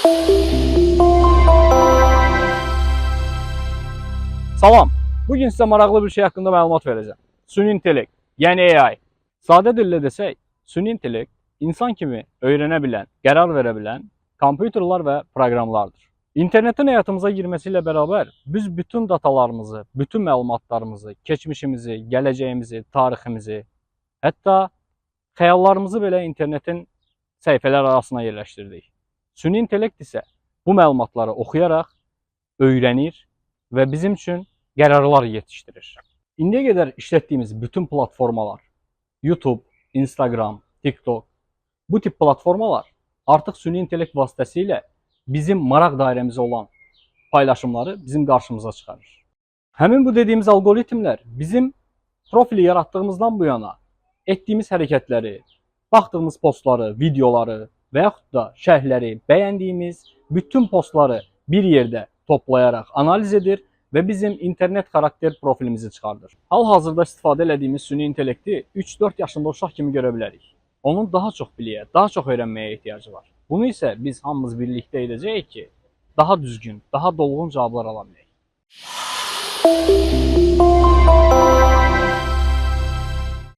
Salam. Bugün sizə maraqlı bir şey haqqında məlumat verəcəm. Süni intellekt, yəni AI. Sadə dillə desək, süni intellekt insan kimi öyrənə bilən, qərar verə bilən kompüterlər və proqramlardır. İnternetin həyatımıza girməsi ilə bərabər biz bütün datalarımızı, bütün məlumatlarımızı, keçmişimizi, gələcəyimizi, tariximizi, hətta xəyallarımızı belə internetin səhifələr arasına yerləşdirdik. Süni intellekt isə bu məlumatları oxuyaraq öyrənir və bizim üçün qərarlar yetişdirir. İndiyə qədər işlətdiyimiz bütün platformalar, YouTube, Instagram, TikTok, bu tip platformalar artıq süni intellekt vasitəsilə bizim maraq dairəmizə olan paylaşımları bizim qarşımıza çıxarır. Həmin bu dediyimiz algoritmlər bizim profili yaratdığımızdan bu yana etdiyimiz hərəkətləri, baxdığımız postları, videoları və yaxud da şərhləri, bəyəndiyimiz bütün postları bir yerdə toplayaraq analiz edir və bizim internet xarakter profilimizi çıxardır. Hal-hazırda istifadə etdiyimiz süni intellekti 3-4 yaşında uşaq kimi görə bilərik. Onun daha çox biliyə, daha çox öyrənməyə ehtiyacı var. Bunu isə biz hamımız birlikdə edəcəyik ki, daha düzgün, daha dolğun cavablar ala bilək.